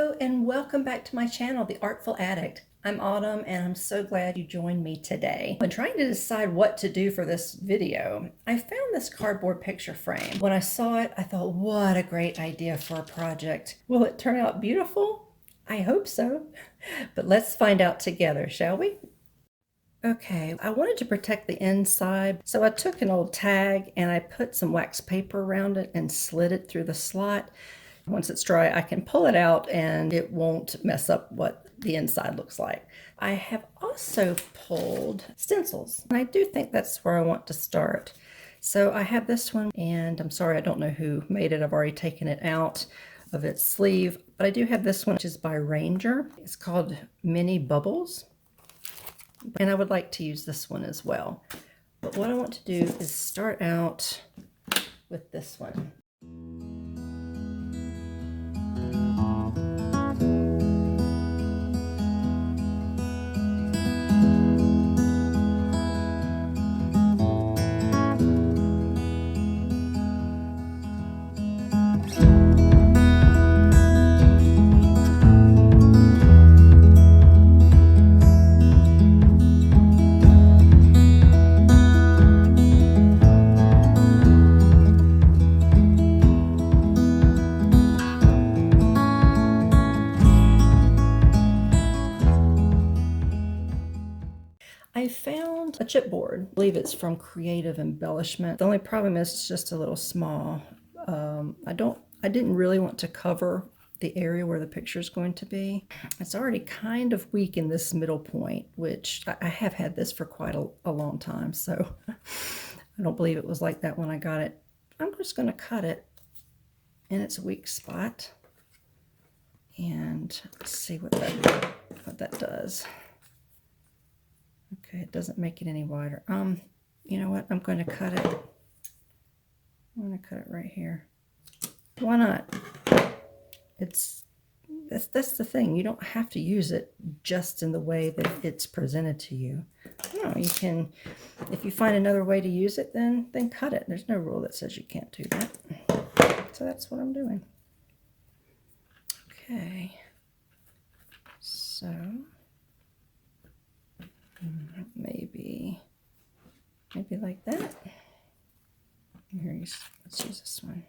Hello and welcome back to my channel, The Artful Addict. I'm Autumn and I'm so glad you joined me today. When trying to decide what to do for this video, I found this cardboard picture frame. When I saw it, I thought, what a great idea for a project. Will it turn out beautiful? I hope so. But let's find out together, shall we? Okay, I wanted to protect the inside, so I took an old tag and I put some wax paper around it and slid it through the slot. Once it's dry, I can pull it out and it won't mess up what the inside looks like. I have also pulled stencils, and I do think that's where I want to start. So I have this one, and I'm sorry, I don't know who made it. I've already taken it out of its sleeve, but I do have this one, which is by Ranger. It's called Mini Bubbles, and I would like to use this one as well. But what I want to do is start out with this one. I found a chipboard. I believe it's from Creative Embellishment. The only problem is it's just a little small. I didn't really want to cover the area where the picture is going to be. It's already kind of weak in this middle point, which I have had this for quite a long time, so I don't believe it was like that when I got it. I'm just going to cut it in its weak spot and see what that does. Okay, it doesn't make it any wider. You know what? I'm going to cut it. I'm going to cut it right here. Why not? That's the thing. You don't have to use it just in the way that it's presented to you. No, you can, if you find another way to use it, then cut it. There's no rule that says you can't do that. So that's what I'm doing. Okay. So maybe like that. Here, let's use this one.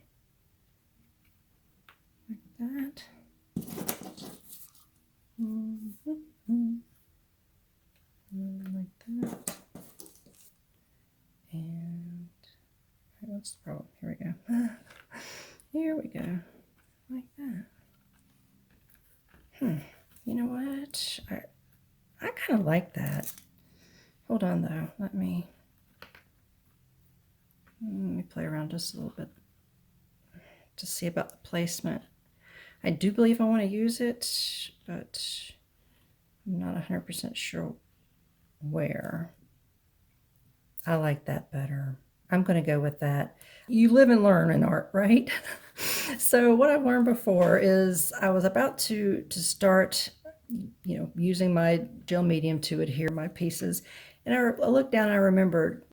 Like that. Like that. And what's the problem? Here we go. Here we go. Like that. You know what? I kind of like that. Hold on though. Let me play around just a little bit to see about the placement. I do believe I want to use it, but I'm not 100% sure where. I like that better. I'm going to go with that. You live and learn in art, right? So what I've learned before is I was about to start, using my gel medium to adhere my pieces. And I looked down and I remembered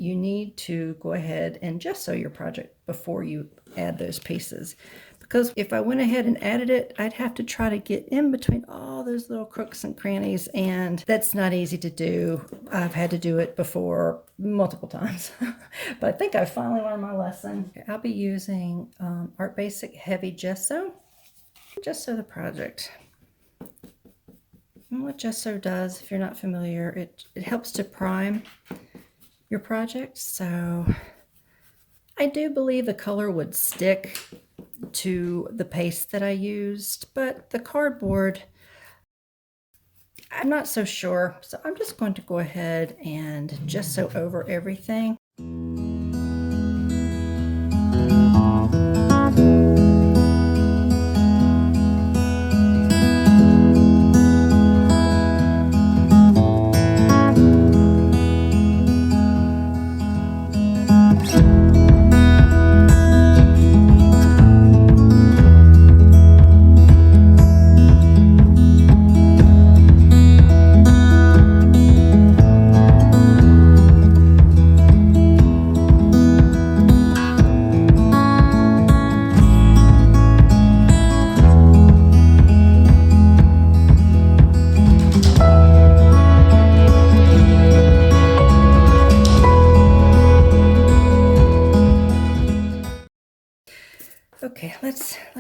you need to go ahead and gesso your project before you add those pieces. Because if I went ahead and added it, I'd have to try to get in between all those little crooks and crannies, and that's not easy to do. I've had to do it before multiple times, but I think I finally learned my lesson. I'll be using Art Basic Heavy Gesso. Gesso the project. And what gesso does, if you're not familiar, it helps to prime your project. So I do believe the color would stick to the paste that I used, but the cardboard, I'm not so sure. So I'm just going to go ahead and gesso over everything.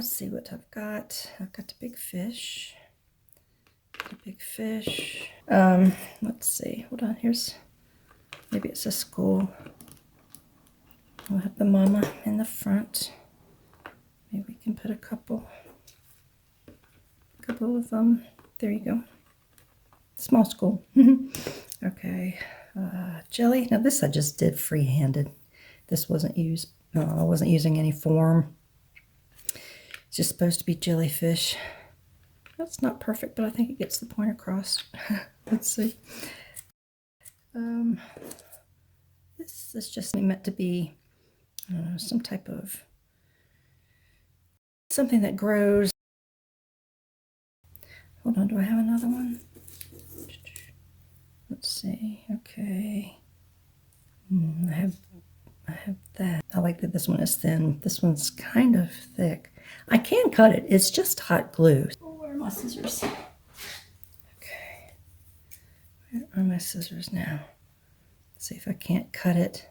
let's see what I've got. I've got the big fish. The big fish. Let's see. Hold on. Here's, maybe it's a school. We'll have the mama in the front. Maybe we can put a couple of them. There you go. Small school. Okay. Jelly. Now this I just did free-handed. This wasn't used. No, I wasn't using any form. It's just supposed to be jellyfish. That's not perfect, but I think it gets the point across. Let's see. This is just meant to be some type of something that grows. Hold on, do I have another one? Let's see. Okay. I have that. I like that this one is thin. This one's kind of thick. I can cut it. It's just hot glue. Oh, where are my scissors? Okay. Where are my scissors now? Let's see if I can't cut it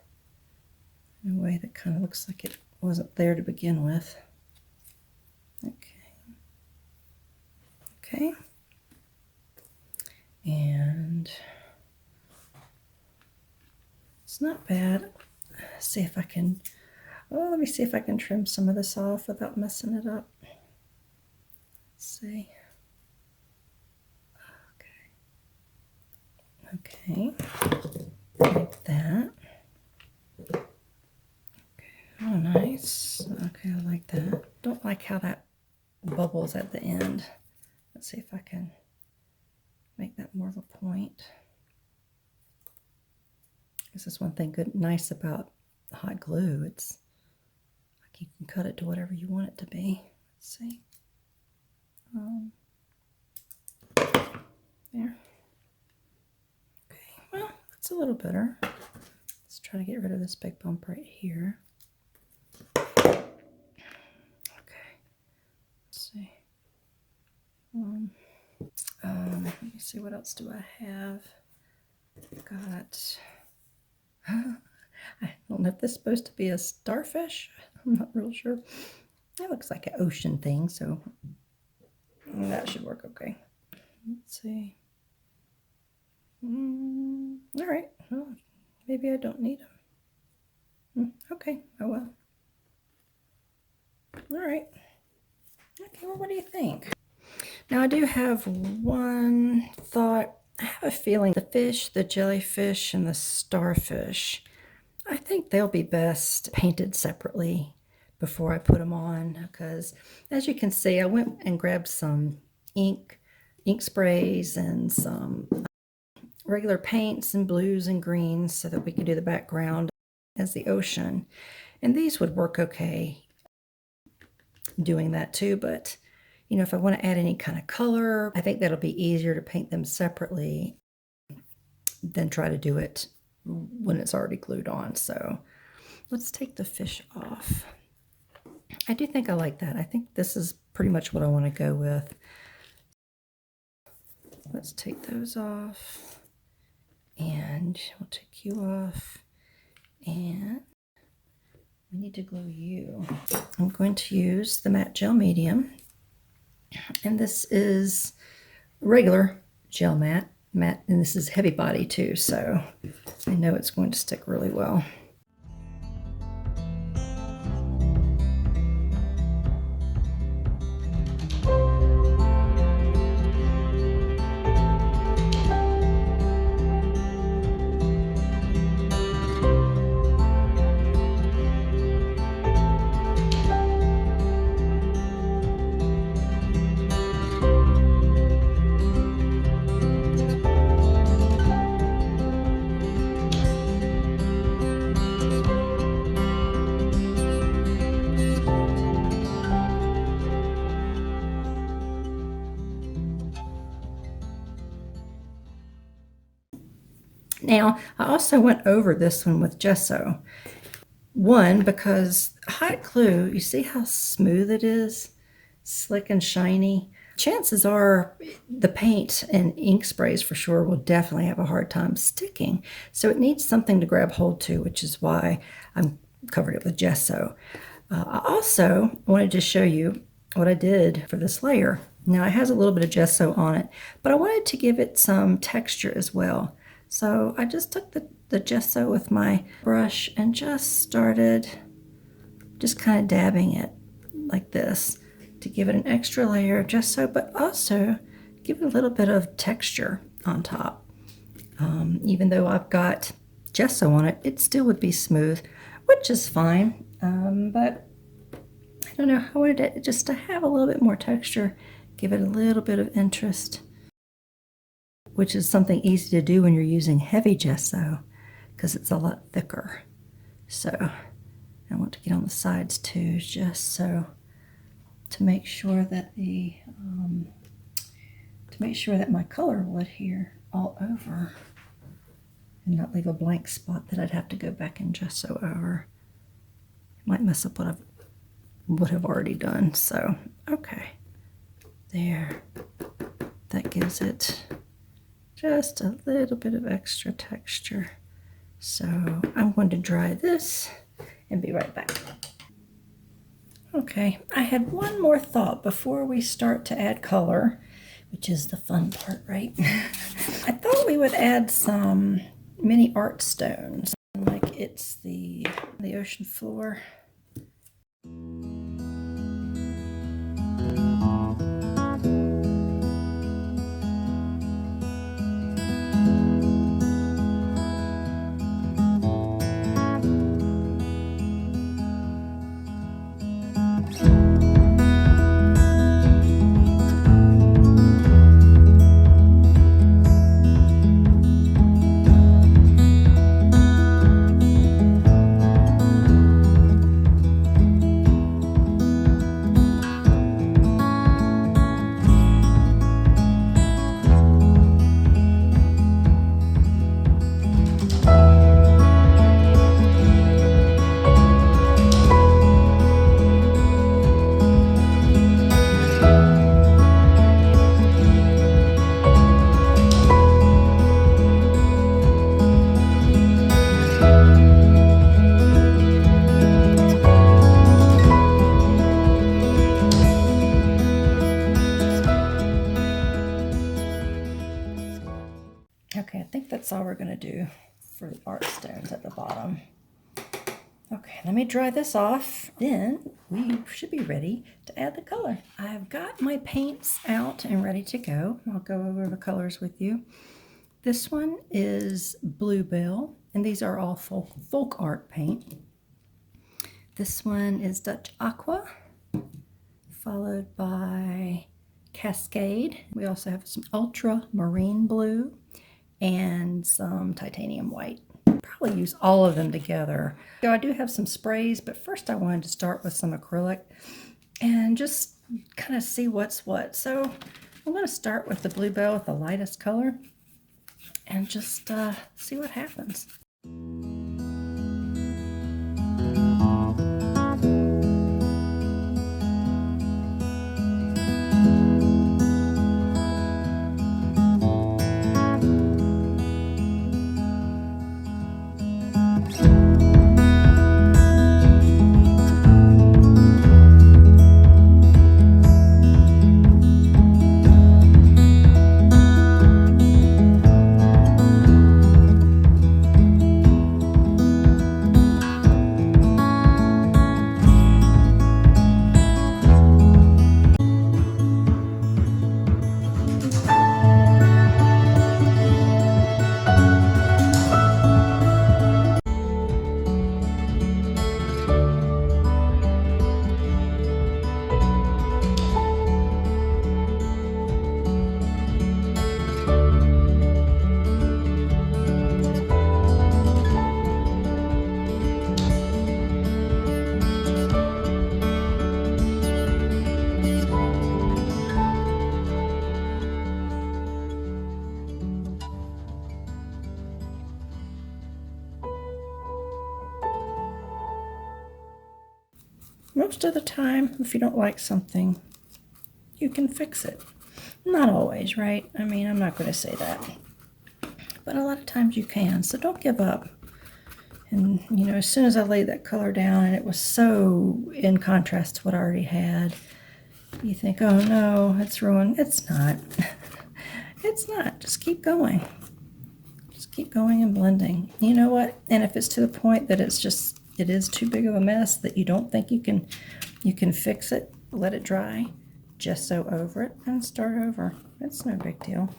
in a way that kind of looks like it wasn't there to begin with. Okay. Okay. And it's not bad. Let's see if I can, oh, let me see if I can trim some of this off without messing it up. Let's see. Okay. Okay. Like that. Okay. Oh, nice. Okay, I like that. Don't like how that bubbles at the end. Let's see if I can make that more of a point. This is one thing nice about hot glue. It's like you can cut it to whatever you want it to be. Let's see. There. Okay, well, that's a little better. Let's try to get rid of this big bump right here. Okay. Let's see. Let me see, what else do I have? Got, I don't know if this is supposed to be a starfish. I'm not real sure. It looks like an ocean thing, so that should work okay. Let's see. All right. Well, maybe I don't need them. Okay. Oh well. All right. Okay. Well, what do you think? Now I do have one thought. I have a feeling the fish, the jellyfish, and the starfish, I think they'll be best painted separately before I put them on, because as you can see, I went and grabbed some ink sprays and some regular paints and blues and greens so that we could do the background as the ocean. And these would work okay doing that too, but you know, if I want to add any kind of color, I think that'll be easier to paint them separately than try to do it when it's already glued on. So let's take the fish off. I do think I like that. I think this is pretty much what I want to go with. Let's take those off, and we'll take you off, and we need to glue you. I'm going to use the matte gel medium, and this is regular gel matte, and this is heavy body too, so I know it's going to stick really well. Now, I also went over this one with gesso. One, because hot glue, you see how smooth it is? Slick and shiny. Chances are the paint and ink sprays for sure will definitely have a hard time sticking. So it needs something to grab hold to, which is why I'm covered it with gesso. I also wanted to show you, what I did for this layer. Now it has a little bit of gesso on it, but I wanted to give it some texture as well. So I just took the gesso with my brush and just started just kind of dabbing it like this to give it an extra layer of gesso, but also give it a little bit of texture on top. Even though I've got gesso on it, it still would be smooth, which is fine. But I don't know, I wanted it just to have a little bit more texture, give it a little bit of interest, which is something easy to do when you're using heavy gesso because it's a lot thicker. So I want to get on the sides too, just so to make sure that my color would adhere all over and not leave a blank spot that I'd have to go back and gesso over. It might mess up what I would have already done. So, okay, there. That gives it just a little bit of extra texture. So I'm going to dry this and be right back. Okay, I had one more thought before we start to add color, which is the fun part, right? I thought we would add some mini art stones, like it's the ocean floor. Okay, I think that's all we're going to do for the art stones at the bottom. Okay, let me dry this off. Then we should be ready to add the color. I've got my paints out and ready to go. I'll go over the colors with you. This one is Bluebell, and these are all folk art paint. This one is Dutch Aqua, followed by Cascade. We also have some ultramarine blue and some titanium white. Probably use all of them together. So I do have some sprays, but first I wanted to start with some acrylic and just kind of see what's what. So I'm going to start with the Bluebell with the lightest color and just see what happens. Most of the time, if you don't like something, you can fix it. Not always, right? I mean, I'm not going to say that. But a lot of times you can, so don't give up. And, you know, as soon as I laid that color down and it was so in contrast to what I already had, You think, oh no, it's ruined. It's not. It's not. Just keep going. Just keep going and blending. You know what? And if it's to the point that it is too big of a mess that you don't think you can fix it, let it dry, gesso over it, and start over. It's no big deal.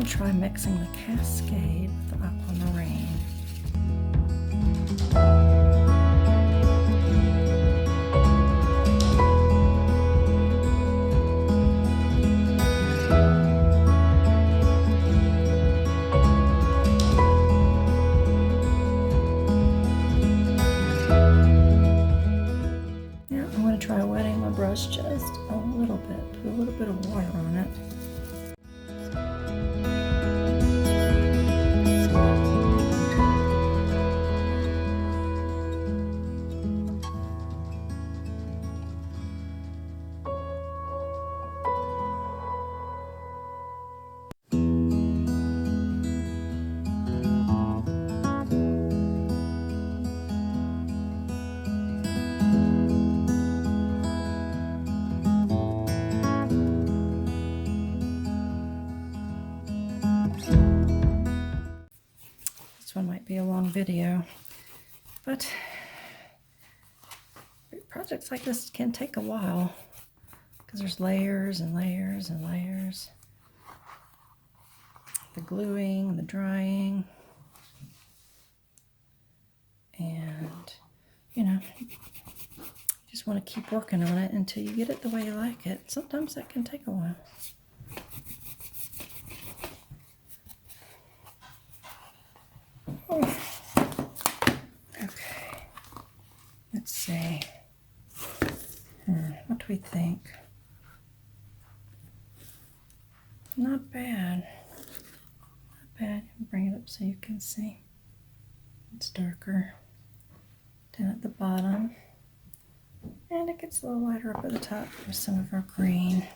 Try mixing the Cascade with the Aquamarine. Yeah, I'm going to try wetting my brush just a little bit. Put a little bit of water on it. This one might be a long video, but projects like this can take a while because there's layers and layers and layers. The gluing, the drying, and you know, you just want to keep working on it until you get it the way you like it. Sometimes that can take a while. Oh. Okay, let's see. What do we think? Not bad. Not bad. Bring it up so you can see. It's darker down at the bottom. And it gets a little lighter up at the top with some of our green.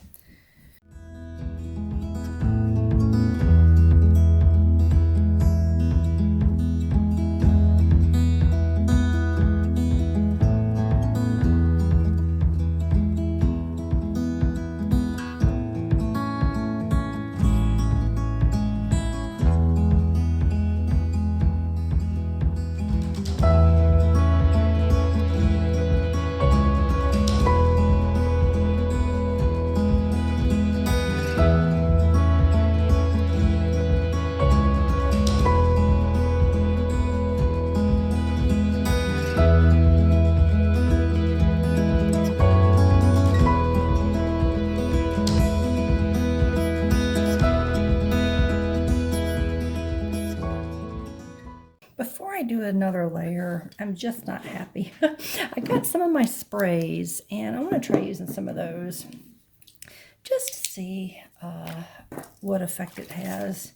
another layer. I'm just not happy. I got some of my sprays, and I want to try using some of those just to see what effect it has.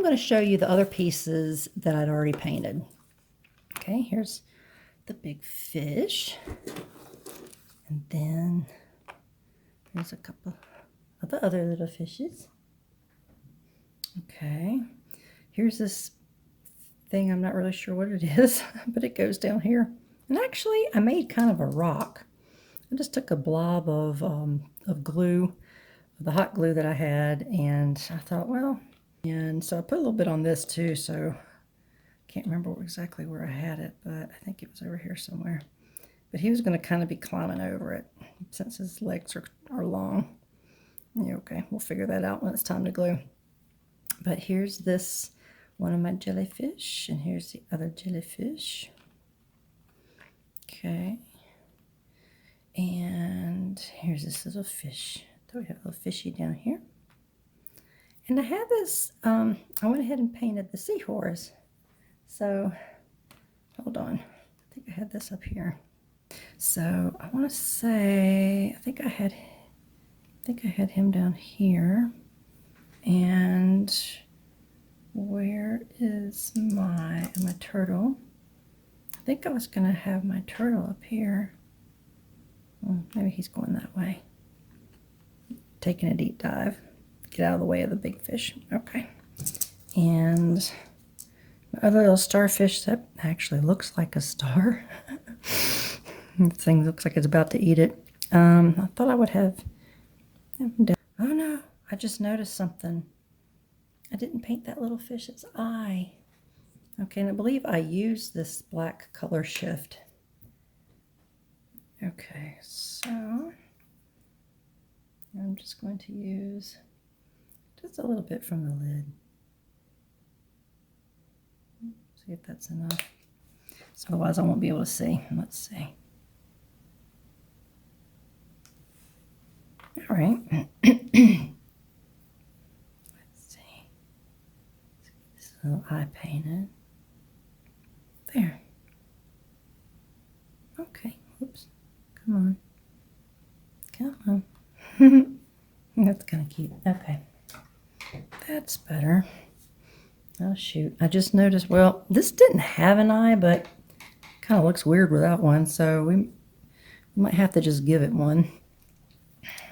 going to show you the other pieces that I'd already painted. Okay, here's the big fish. And then there's a couple of the other little fishes. Okay, here's this thing. I'm not really sure what it is, but it goes down here. And actually, I made kind of a rock. I just took a blob of glue, the hot glue that I had, and I thought, well, and so I put a little bit on this too, so I can't remember exactly where I had it, but I think it was over here somewhere. But he was going to kind of be climbing over it since his legs are long. Yeah, okay, we'll figure that out when it's time to glue. But here's this one of my jellyfish, and here's the other jellyfish. Okay. And here's this little fish. So we have a little fishy down here. And I have this, I went ahead and painted the seahorse. So, hold on. I think I had this up here. So, I want to say, I think I had him down here. And where is my turtle? I think I was going to have my turtle up here. Well, maybe he's going that way. Taking a deep dive. Get out of the way of the big fish. Okay. And my other little starfish that actually looks like a star. The thing looks like it's about to eat it. I thought I would have him down. Oh no, I just noticed something. I didn't paint that little fish's eye. Okay, and I believe I used this black color shift. Okay, so I'm just going to use just a little bit from the lid. See if that's enough. So otherwise I won't be able to see. Let's see. All right. Let's see. Let's get this little eye painted. There. Okay. Oops. Come on. Come on. That's kind of cute. Okay. That's better. Oh, shoot. I just noticed, well, this didn't have an eye, but kind of looks weird without one, so we might have to just give it one.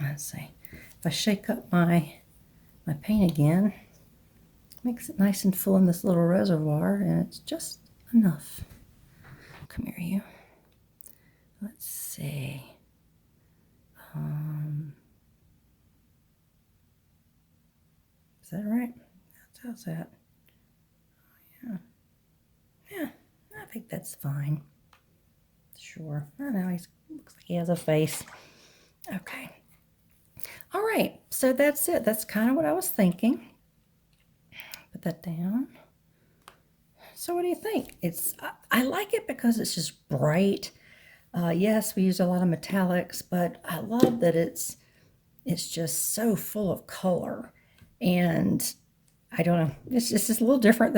Let's see. If I shake up my paint again, makes it nice and full in this little reservoir, and it's just enough. Come here, you. Let's see. Is that right? How's that? Yeah. Yeah, I think that's fine. Sure. I know he looks like he has a face. Okay. All right. So that's it. That's kind of what I was thinking. Put that down. So what do you think? I like it because it's just bright. Yes, we use a lot of metallics, but I love that it's just so full of color. And I don't know, it's just a little different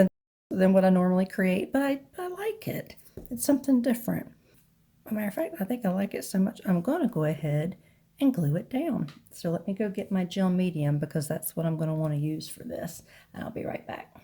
than what I normally create, but I like it. It's something different. As a matter of fact, I think I like it so much, I'm going to go ahead and glue it down. So let me go get my gel medium because that's what I'm going to want to use for this. And I'll be right back.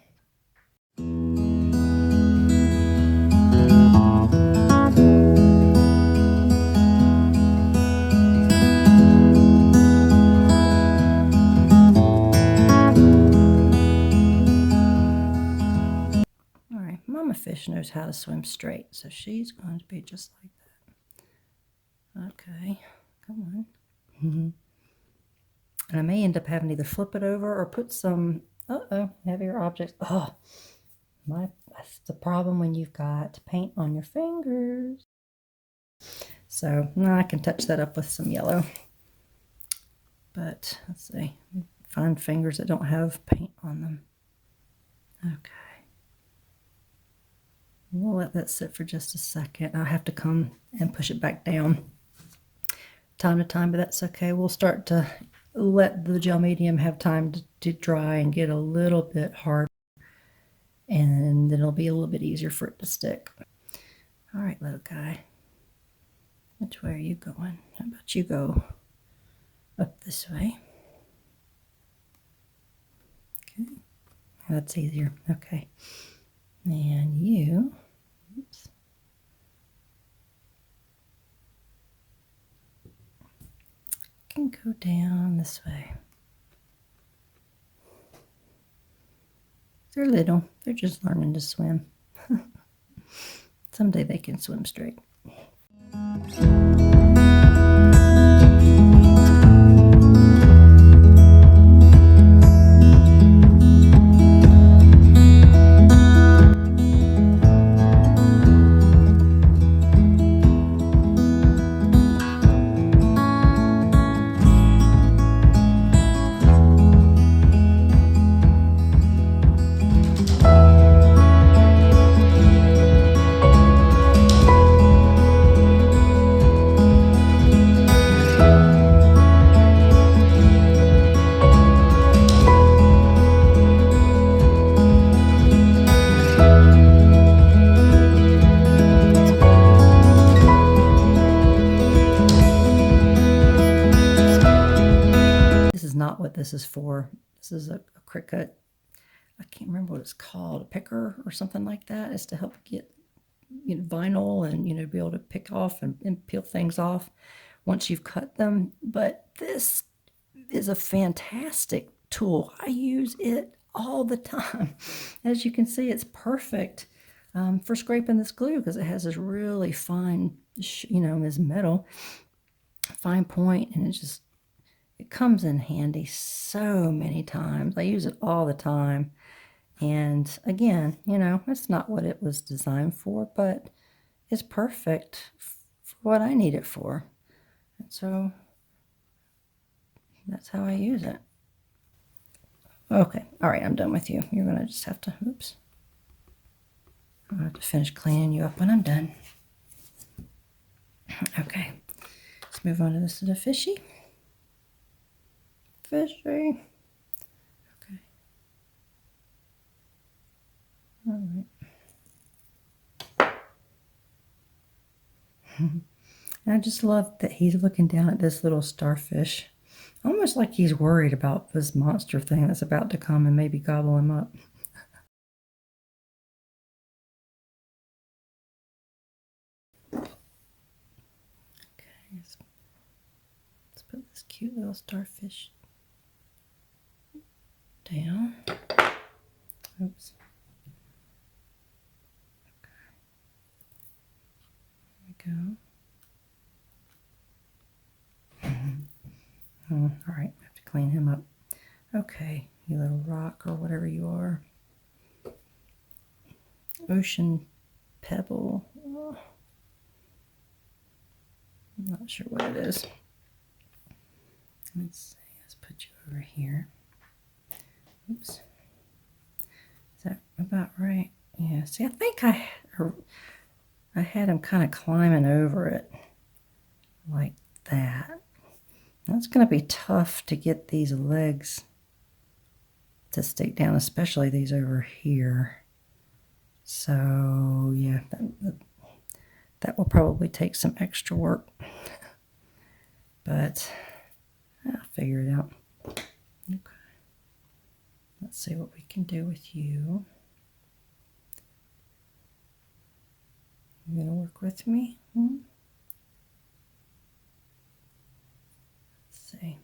Mama fish knows how to swim straight, so she's going to be just like that. Okay, come on. And I may end up having to either flip it over or put some, heavier objects. Oh, that's the problem when you've got paint on your fingers. So now I can touch that up with some yellow. But let's see, find fingers that don't have paint on them. Okay. We'll let that sit for just a second. I'll have to come and push it back down time to time, but that's okay. We'll start to let the gel medium have time to dry and get a little bit hard, and then it'll be a little bit easier for it to stick. All right, little guy. Which way are you going? How about you go up this way? Okay. That's easier. Okay. And you, oops, can go down this way. They're little. They're just learning to swim. Someday they can swim straight. Not what this is for. This is a Cricut. I can't remember what it's called, a picker or something like that. It's to help get, vinyl and, be able to pick off and peel things off once you've cut them. But this is a fantastic tool. I use it all the time. As you can see, it's perfect for scraping this glue because it has this really fine, this metal, fine point, and it comes in handy so many times. I use it all the time. And again, it's not what it was designed for, but it's perfect for what I need it for. And so that's how I use it. Okay, all right, I'm done with you. You're gonna just have to, oops. I'm gonna have to finish cleaning you up when I'm done. Okay, let's move on to this little fishy. Fishy. Okay. All right. And I just love that he's looking down at this little starfish, almost like he's worried about this monster thing that's about to come and maybe gobble him up. Okay, let's put this cute little starfish down. Oops. Okay. There we go. All right, I have to clean him up. Okay, you little rock or whatever you are. Ocean pebble. Oh, I'm not sure what it is. Let's see, let's put you over here. Oops. Is that about right? Yeah, see, I think I had him kind of climbing over it like that. That's going to be tough to get these legs to stick down, especially these over here. So yeah, that will probably take some extra work, but I'll figure it out. Okay, let's see what we can do with you. You gonna work with me? Let's see.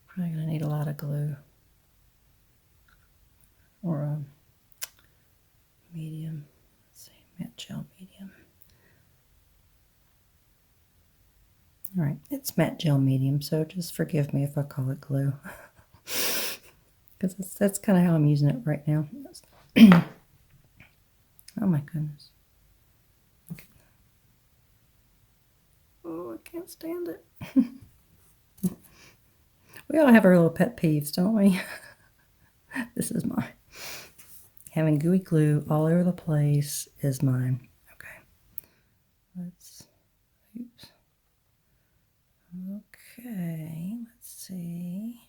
Probably gonna need a lot of glue or a medium. Let's see, matte gel medium. All right, it's matte gel medium, so just forgive me if I call it glue, because that's kind of how I'm using it right now. Oh my goodness. Okay. Oh, I can't stand it. We all have our little pet peeves, don't we? This is mine. Having gooey glue all over the place is mine. Okay. Oops. Okay, let's see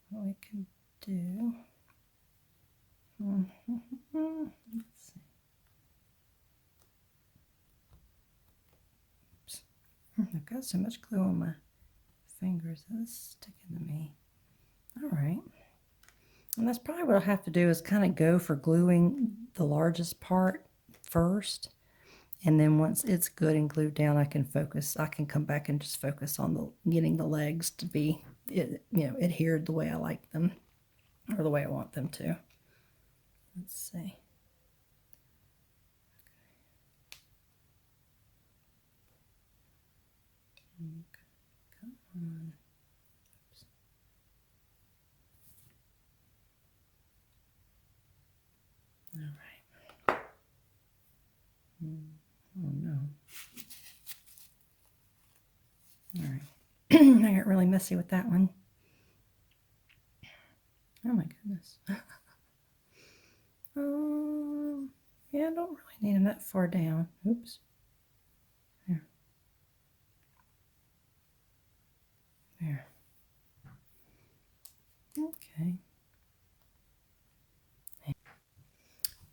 what we can do. Let's see. Oops. I've got so much glue on my fingers. That's sticking to me. All right. And that's probably what I'll have to do is kind of go for gluing the largest part first. And then once it's good and glued down, I can come back and just focus on getting the legs to be, adhered the way I like them, or the way I want them to. Let's see. Come on. Oops. All right. Oh no. All right. I got really messy with that one. Oh my goodness. Yeah, I don't really need them that far down. Oops. There. There. Okay.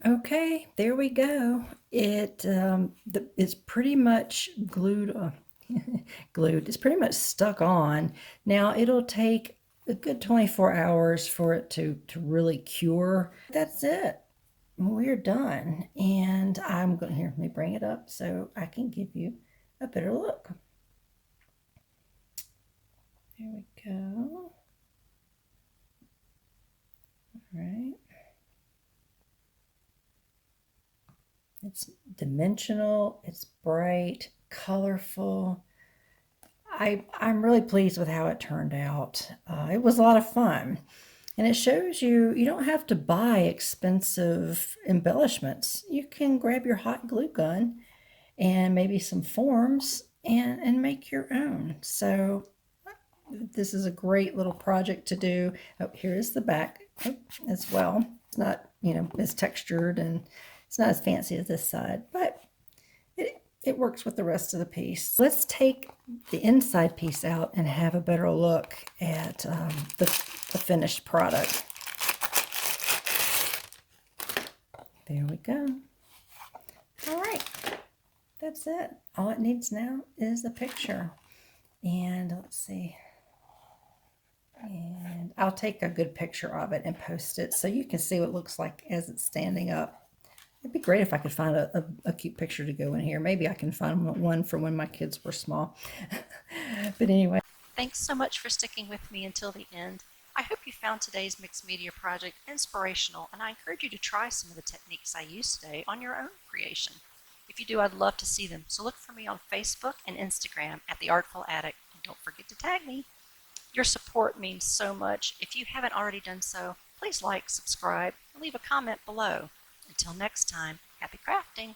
Okay, there we go. It's pretty much glued. Glued. It's pretty much stuck on. Now it'll take a good 24 hours for it to really cure. That's it. We're done. And I'm going here. Let me bring it up so I can give you a better look. There we go. All right. It's dimensional, it's bright, colorful. I'm really pleased with how it turned out. It was a lot of fun. And it shows you don't have to buy expensive embellishments. You can grab your hot glue gun and maybe some forms and make your own. So this is a great little project to do. Oh, here is the back as well. It's not, as textured and it's not as fancy as this side, but it works with the rest of the piece. Let's take the inside piece out and have a better look at the finished product. There we go. All right, that's it. All it needs now is the picture. And let's see. And I'll take a good picture of it and post it so you can see what it looks like as it's standing up. It'd be great if I could find a cute picture to go in here. Maybe I can find one from when my kids were small. But anyway. Thanks so much for sticking with me until the end. I hope you found today's mixed media project inspirational, and I encourage you to try some of the techniques I used today on your own creation. If you do, I'd love to see them, so look for me on Facebook and Instagram at The Artful Addict, and don't forget to tag me. Your support means so much. If you haven't already done so, please like, subscribe, and leave a comment below. Until next time, happy crafting!